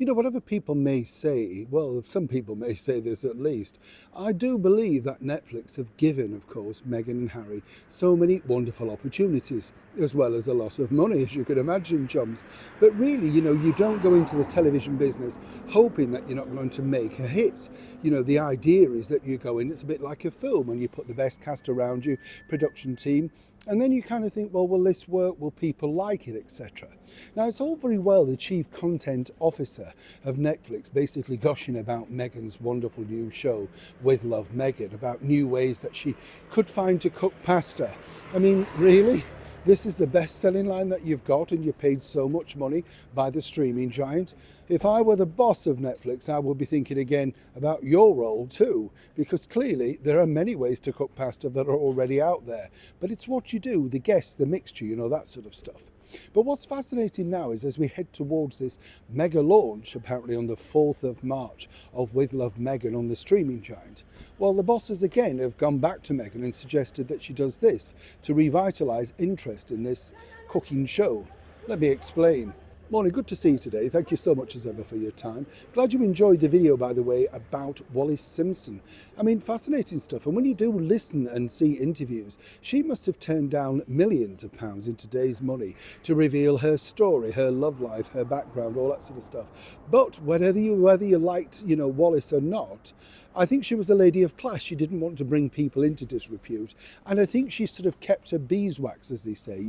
Whatever people may say, well, some people may say this at least, I do believe that Netflix have given, of course, Meghan and Harry so many wonderful opportunities, as well as a lot of money, as you could imagine, chums. But really, you don't go into the television business hoping that you're not going to make a hit. The idea is that you go in, it's a bit like a film, and you put the best cast around you, production team, and then you kind of think, well, will this work? Will people like it, etc.? Now, it's all very well the chief content officer of Netflix basically gushing about Meghan's wonderful new show, With Love Meghan, about new ways that she could find to cook pasta. I mean, really? This is the best-selling line that you've got, and you're paid so much money by the streaming giant. If I were the boss of Netflix, I would be thinking again about your role too, because clearly there are many ways to cook pasta that are already out there. But it's what you do, the guests, the mixture, that sort of stuff. But what's fascinating now is as we head towards this mega launch, apparently on the 4th of March, of With Love Meghan on the streaming giant, well, the bosses again have gone back to Meghan and suggested that she does this to revitalise interest in this cooking show. Let me explain. Morning, good to see you today. Thank you so much as ever for your time. Glad you enjoyed the video, by the way, about Wallis Simpson. I mean, fascinating stuff. And when you do listen and see interviews, she must have turned down millions of pounds in today's money to reveal her story, her love life, her background, all that sort of stuff. But whether you liked, Wallis or not, I think she was a lady of class. She didn't want to bring people into disrepute. And I think she sort of kept her beeswax, as they say,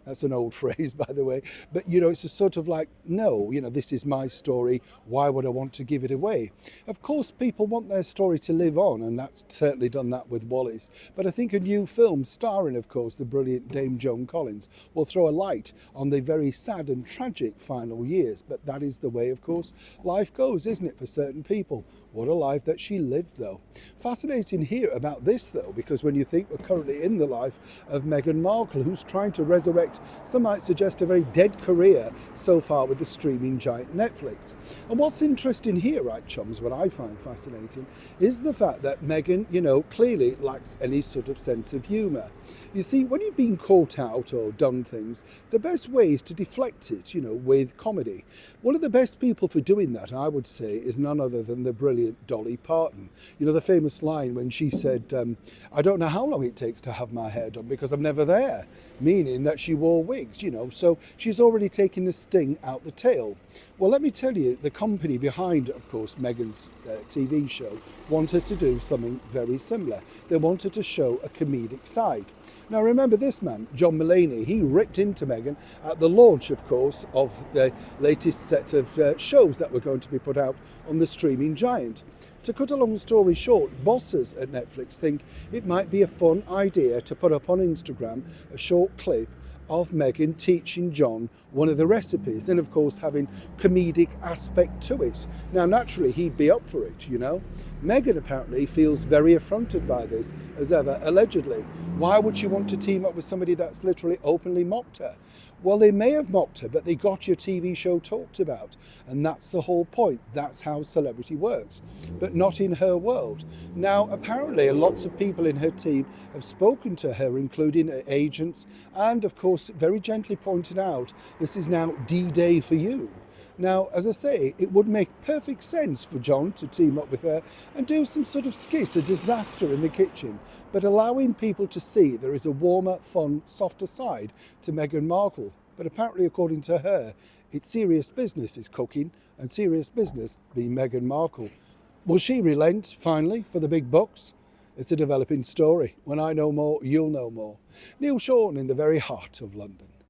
That's an old phrase, by the way. But, it's a sort of like, no, this is my story. Why would I want to give it away? Of course, people want their story to live on, and that's certainly done that with Wallis. But I think a new film starring, of course, the brilliant Dame Joan Collins will throw a light on the very sad and tragic final years. But that is the way, of course, life goes, isn't it, for certain people? What a life that she lived, though. Fascinating here about this, though, because when you think we're currently in the life of Meghan Markle, who's trying to resurrect, some might suggest, a very dead career so far with the streaming giant Netflix. And what's interesting here, right, chums, what I find fascinating, is the fact that Meghan, clearly lacks any sort of sense of humour. You see, when you've been caught out or done things, the best way is to deflect it, with comedy. One of the best people for doing that, I would say, is none other than the brilliant Dolly Parton. The famous line when she said, I don't know how long it takes to have my hair done because I'm never there, meaning that she wore wigs, so she's already taken the sting out the tail. Well, let me tell you, the company behind, of course, Meghan's TV show wanted to do something very similar. They wanted to show a comedic side. Now, remember this man, John Mulaney, he ripped into Meghan at the launch, of course, of the latest set of shows that were going to be put out on the streaming giant. To cut a long story short, bosses at Netflix think it might be a fun idea to put up on Instagram a short clip of Meghan teaching John one of the recipes, and of course having comedic aspect to it. Now, naturally, he'd be up for it, Meghan apparently feels very affronted by this, as ever, allegedly. Why would she want to team up with somebody that's literally openly mocked her? Well, they may have mocked her, but they got your TV show talked about. And that's the whole point. That's how celebrity works. But not in her world. Now, apparently, lots of people in her team have spoken to her, including her agents, and, of course, very gently pointed out, this is now D-Day for you. Now, as I say, it would make perfect sense for John to team up with her and do some sort of skit, a disaster in the kitchen, but allowing people to see there is a warmer, fun, softer side to Meghan Markle. But apparently, according to her, it's serious business is cooking, and serious business being Meghan Markle. Will she relent, finally, for the big bucks? It's a developing story. When I know more, you'll know more. Neil Shorten in the very heart of London.